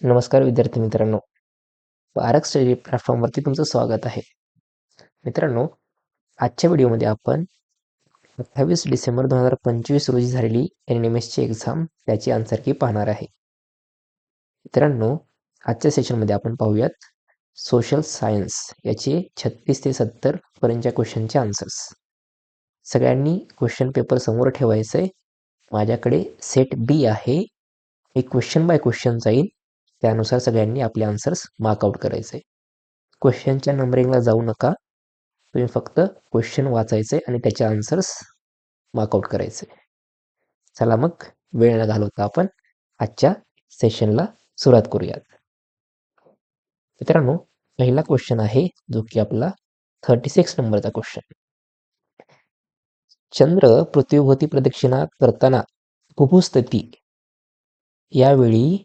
नमस्कार विद्यार्थी मित्रांनो. आरक स्टडी प्लॅटफॉर्मवरती तुमचं स्वागत आहे. मित्रांनो, आजच्या व्हिडिओमध्ये आपण 28 डिसेंबर 2025 रोजी झालेली NMSची एक्झाम त्याची आन्सर की पाहणार आहे. मित्रांनो, आजच्या सेशनमध्ये आपण पाहूयात सोशल सायन्स याचे 36 ते 70 पर्यंतच्या क्वेश्चनचे आन्सर्स. सगळ्यांनी क्वेश्चन पेपर समोर ठेवायचं आहे. माझ्याकडे सेट बी आहे. मी क्वेश्चन बाय क्वेश्चन जाईल, त्यानुसार सगळ्यांनी आपले आन्सर्स मार्कआउट करायचे. क्वेश्चनच्या नंबरिंगला जाऊ नका. तुम्ही फक्त क्वेश्चन वाचायचे आणि त्याचे आन्सर्स मार्कआउट करायचे. चला मग वेळ न घालवता आपण आजच्या सेशनला सुरुवात करूयात. मित्रांनो, पहिला क्वेश्चन आहे जो की आपला 36 नंबरचा क्वेश्चन. चंद्र पृथ्वीभोवती प्रदक्षिणा करताना भूभुस्थिती यावेळी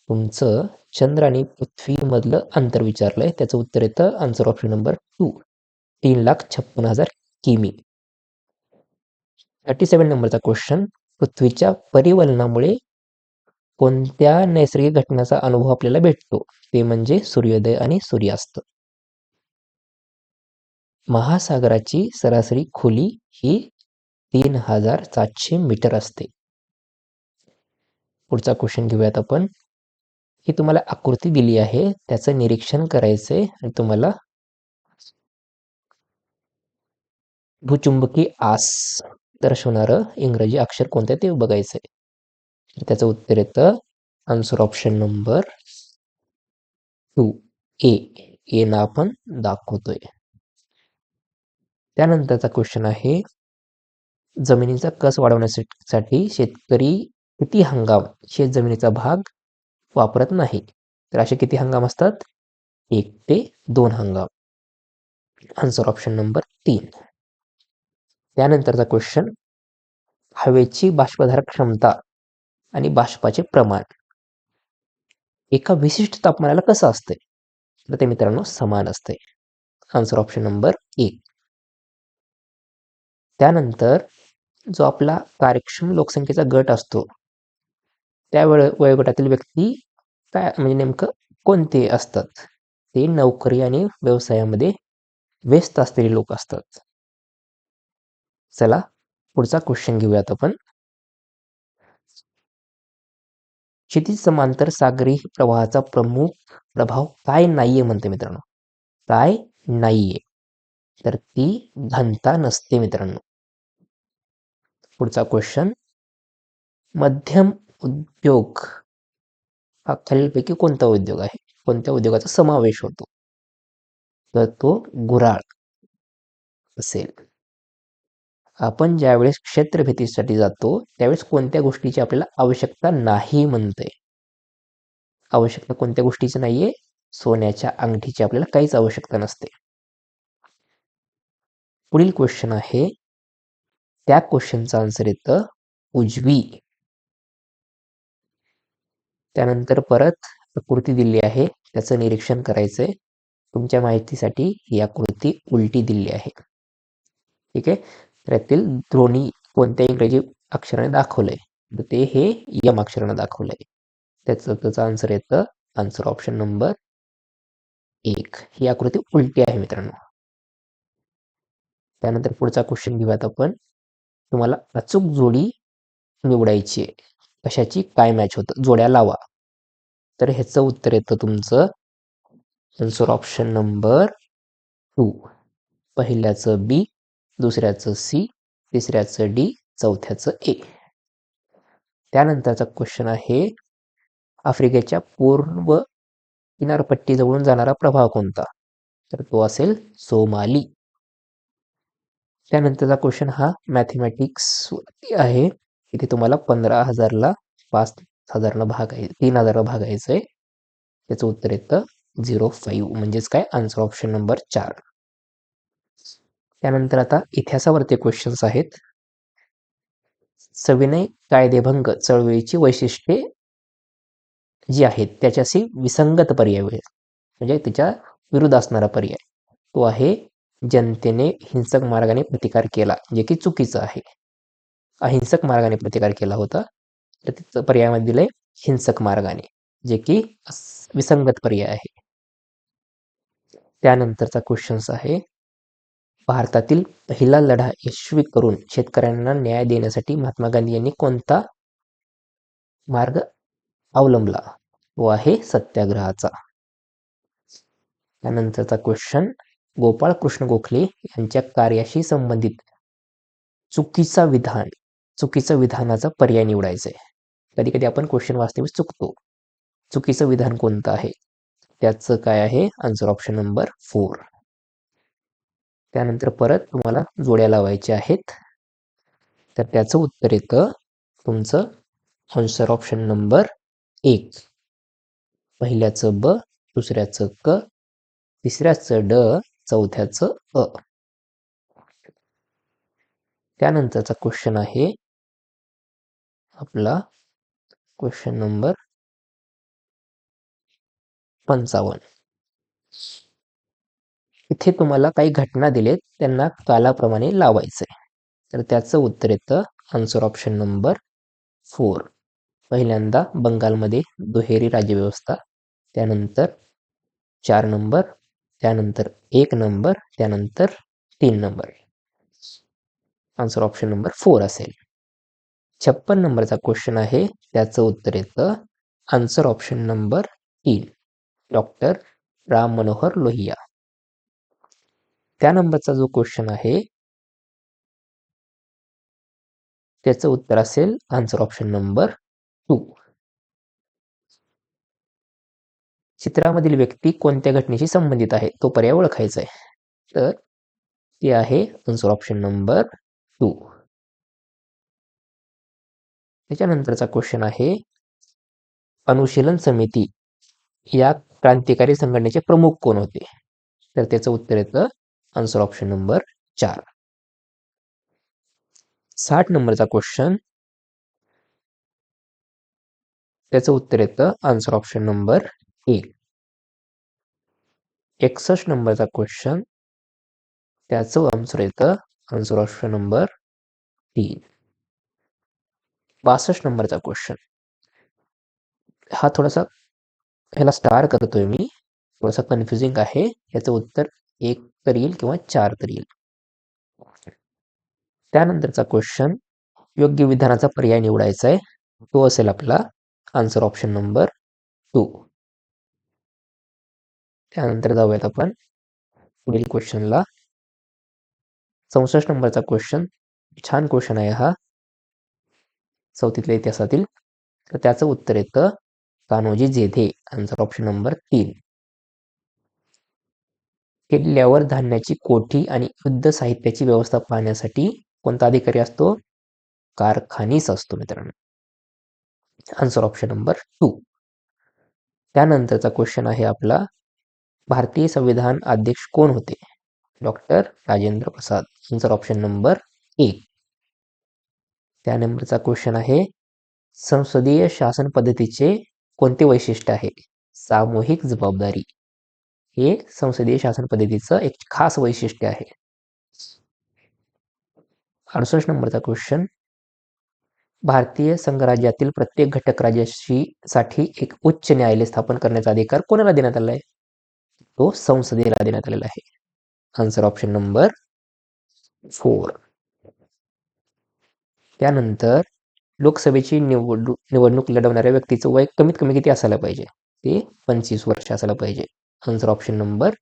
तुमचं चंद्र आणि पृथ्वीमधलं अंतर विचारलंय. त्याचं उत्तर येतं आन्सर ऑप्शन नंबर 2, 3,56,000 किमी. 37 नंबरचा क्वेश्चन. पृथ्वीच्या परिवलनामुळे कोणत्या नैसर्गिक घटनाचा अनुभव आपल्याला भेटतो? ते म्हणजे सूर्योदय आणि सूर्यास्त. महासागराची सरासरी खोली ही 3,700 मीटर असते. पुढचा क्वेश्चन घेऊयात आपण. ही तुम्हाला आकृती दिली आहे, त्याचं निरीक्षण करायचंय आणि तुम्हाला भूचुंबकी आस दर्शवणारं इंग्रजी अक्षर कोणतं ते बघायचंय. तर त्याचं उत्तर येतं आन्सर ऑप्शन नंबर 2, ए ना आपण दाखवतोय. त्यानंतरचा क्वेश्चन आहे, जमिनीचा कस वाढवण्यासाठी शेतकरी किती हंगाम शेत जमिनीचा भाग वापरत नाही? तर असे किती हंगाम असतात? 1 ते 2 हंगाम. Answer option number 3. त्यानंतरचा क्वेश्चन, हवेची बाष्पधारक क्षमता आणि बाष्पाचे प्रमाण एका विशिष्ट तापमानाला कसं असते? तर ते मित्रांनो समान असते. Answer option number 1. त्यानंतर जो आपला कार्यक्षम लोकसंख्येचा गट असतो, त्या वयोगटातील व्यक्ती काय म्हणजे नेमकं कोणते असतात? ते नोकरी आणि व्यवसायामध्ये व्यस्त असलेले लोक असतात. चला पुढचा क्वेश्चन घेऊयात आपण. क्षितिज समांतर सागरी प्रवाहाचा प्रमुख प्रभाव काय नाहीये म्हणते मित्रांनो? काय नाहीये? तर ती घनता नसते मित्रांनो. पुढचा क्वेश्चन, मध्यम उद्योग हा खालीलपैकी कोणता उद्योग आहे? कोणत्या उद्योगाचा समावेश होतो? तर तो गुऱ्हाळ असेल. आपण ज्यावेळेस क्षेत्रफितीसाठी जातो त्यावेळेस कोणत्या गोष्टीची आपल्याला आवश्यकता नाही म्हणते? आवश्यकता कोणत्या गोष्टीची नाहीये? सोन्याच्या अंगठीची आपल्याला काहीच आवश्यकता नसते. पुढील क्वेश्चन आहे, त्या क्वेश्चनचा आन्सर येतं उजवी. त्यानंतर परत आकृती दिली आहे, त्याचं निरीक्षण करायचंय. तुमच्या माहितीसाठी ही आकृती उलटी दिली आहे. ठीक आहे. तर यातील दोन्ही कोणत्या इंग्रजी अक्षराने दाखवलंय? तर ते हे यम अक्षराने दाखवलंय. त्याचं आन्सर येतं आन्सर ऑप्शन नंबर 1. ही आकृती उलटी आहे मित्रांनो. त्यानंतर पुढचा क्वेश्चन घेऊयात आपण. तुम्हाला अचूक जोडी निवडायची आहे. कशाची काय मॅच होतं? जोड्या लावा. तर ह्याचं उत्तर येतं तुमचं आन्सर ऑप्शन नंबर 2. पहिल्याचं बी, दुसऱ्याचं सी, तिसऱ्याचं डी, चौथ्याचं ए. त्यानंतरचा क्वेश्चन आहे, आफ्रिकेच्या पूर्व किनारपट्टीजवळून जाणारा प्रवाह कोणता? तर तो असेल सोमाली. त्यानंतरचा क्वेश्चन हा मॅथमॅटिक्स आहे. इथे तुम्हाला 15,000ला 5,000 3,000 भागायचं आहे. त्याचं उत्तर येतं 0.5 म्हणजेच काय आन्सर ऑप्शन नंबर 4. त्यानंतर आता इतिहासावरती क्वेश्चन्स आहेत. सविनय कायदेभंग चळवळीची वैशिष्ट्ये जी आहेत त्याच्याशी विसंगत पर्याय म्हणजे त्याच्या विरुद्ध असणारा पर्याय तो आहे, जनतेने हिंसक मार्गाने प्रतिकार केला, जे की चुकीचं आहे. अहिंसक मार्गाने प्रतिकार केला होता, तर तिथं पर्यायामध्ये दिलंय हिंसक मार्गाने. जे की विसंगत पर्याय आहे. त्यानंतरचा क्वेश्चन्स आहे, भारतातील पहिला लढा यशस्वी करून शेतकऱ्यांना न्याय देण्यासाठी महात्मा गांधी यांनी कोणता मार्ग अवलंबला? तो आहे सत्याग्रहाचा. त्यानंतरचा क्वेश्चन, गोपाळ कृष्ण गोखले यांच्या कार्याशी संबंधित चुकीचं विधानाचा पर्याय निवडायचा आहे. कधी कधी आपण क्वेश्चन वाचते चुकतो. चुकीचं विधान कोणतं आहे? त्याचं काय आहे? Answer option number 4. त्यानंतर परत तुम्हाला जोड्या लावायच्या आहेत, तर त्याचं उत्तर येतं तुमचं आन्सर ऑप्शन नंबर 1. पहिल्याचं ब, दुसऱ्याचं क, तिसऱ्याचं ड, चौथ्याचं अ. त्यानंतरचा क्वेश्चन आहे आपला क्वेश्चन नंबर 55. इथे तुम्हाला काही घटना दिलेत, त्यांना कालाप्रमाणे लावायचंय. तर त्याचं उत्तर येतं आन्सर ऑप्शन नंबर 4. पहिल्यांदा बंगालमध्ये दुहेरी राज्यव्यवस्था, त्यानंतर 4 नंबर, त्यानंतर 1 नंबर, त्यानंतर 3 नंबर. आन्सर ऑप्शन नंबर 4 असेल. 56 नंबरचा क्वेश्चन आहे, त्याचं उत्तर येतं answer option number 3, doctor Ram Manohar Lohia. त्या नंबरचा जो क्वेश्चन आहे त्याचं उत्तर असेल आन्सर ऑप्शन नंबर 2. चित्रामधील व्यक्ती कोणत्या घटनेशी संबंधित आहे? तो पर्याय ओळखायचा आहे. तर ते आहे आन्सर ऑप्शन नंबर 2. त्याच्यानंतरचा क्वेश्चन आहे, अनुशीलन समिती या क्रांतिकारी संघटनेचे प्रमुख कोण होते? तर त्याचं उत्तर येतं आन्सर ऑप्शन नंबर 4. 60 नंबरचा क्वेश्चन, त्याचं उत्तर येतं आन्सर ऑप्शन नंबर 1. 61 नंबरचा क्वेश्चन, त्याचं आन्सर येतं आन्सर ऑप्शन नंबर 3. 62 नंबरचा क्वेश्चन, हा थोडासा ह्याला स्टार करतोय मी, थोडासा कन्फ्युजिंग आहे. याचं उत्तर 1 तर येईल किंवा 4 तर येईल. त्यानंतरचा क्वेश्चन, योग्य विधानाचा पर्याय निवडायचा आहे. तो असेल आपला आन्सर ऑप्शन नंबर 2. त्यानंतर जाऊयात आपण पुढील क्वेश्चनला. 64 नंबरचा क्वेश्चन, छान क्वेश्चन आहे हा, चौथीतल्या इतिहासातील. तर त्याचं उत्तर येतं Kanhoji Jedhe, answer option number 3. किल्ल्यावर धान्याची कोठी आणि युद्ध साहित्याची व्यवस्था पाहण्यासाठी कोणता अधिकारी असतो? कारखानीस असतो मित्रांनो. Answer option number 2. त्यानंतरचा क्वेश्चन आहे आपला, भारतीय संविधान अध्यक्ष कोण होते? Doctor Rajendra Prasad, answer option number 1. त्यानंतरचा क्वेश्चन आहे, संसदीय शासन पद्धतीचे कोणते वैशिष्ट्य आहे? सामूहिक जबाबदारी हे संसदीय शासन पद्धतीचं एक खास वैशिष्ट्य आहे. 68 नंबरचा क्वेश्चन, भारतीय संघराज्यातील प्रत्येक घटक राज्यासाठी एक उच्च न्यायालय स्थापन करण्याचा अधिकार कोणाला देण्यात आला आहे? तो संसदेला देण्यात आलेला आहे. Answer option number 4. त्यानंतर लोकसभेची निवडणूक लढवणाऱ्या व्यक्तीचं वय कमीत कमी किती असायला पाहिजे? ते 25 वर्ष असायला पाहिजे. आन्सर ऑप्शन नंबर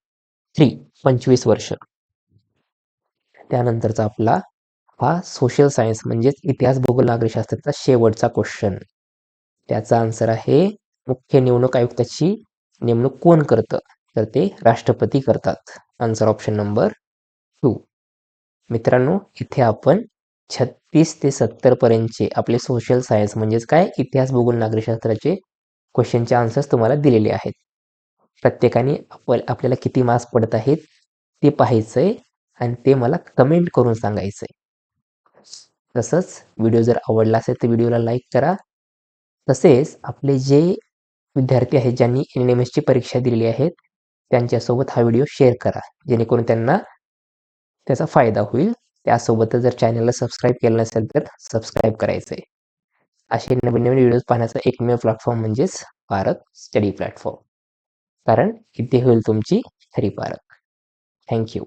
3, 25 वर्ष. त्यानंतरचा आपला हा सोशल सायन्स म्हणजेच इतिहास भूगोल नागरिकशास्त्राचा शेवटचा क्वेश्चन. त्याचा आन्सर आहे, मुख्य निवडणूक आयुक्ताची नेमणूक कोण करतं? तर ते राष्ट्रपती करतात. Answer option number 2. मित्रांनो, इथे आपण 36 ते 70 पर्यंतचे आपले सोशल सायन्स म्हणजेच काय इतिहास भूगोल नागरिकशास्त्राचे क्वेश्चनचे आन्सर्स तुम्हाला दिलेले आहेत. प्रत्येकाने आपल्याला किती मार्क्स पडत आहेत ते पाहायचंय आणि ते मला कमेंट करून सांगायचंय. तसंच व्हिडिओ जर आवडला असेल तर व्हिडिओला लाईक करा. तसेच आपले जे विद्यार्थी आहेत ज्यांनी NMSची परीक्षा दिलेली आहेत त्यांच्यासोबत हा व्हिडिओ शेअर करा, जेणेकरून त्यांना त्याचा फायदा होईल. त्यासोबतच जर चॅनलला सबस्क्राईब केलं नसेल तर सबस्क्राईब करायचं आहे. असे नवीन नवीन व्हिडिओज पाहण्याचा एकमेव प्लॅटफॉर्म म्हणजेच पारख स्टडी प्लॅटफॉर्म. कारण इथे होईल तुमची खरी पारख. थँक्यू.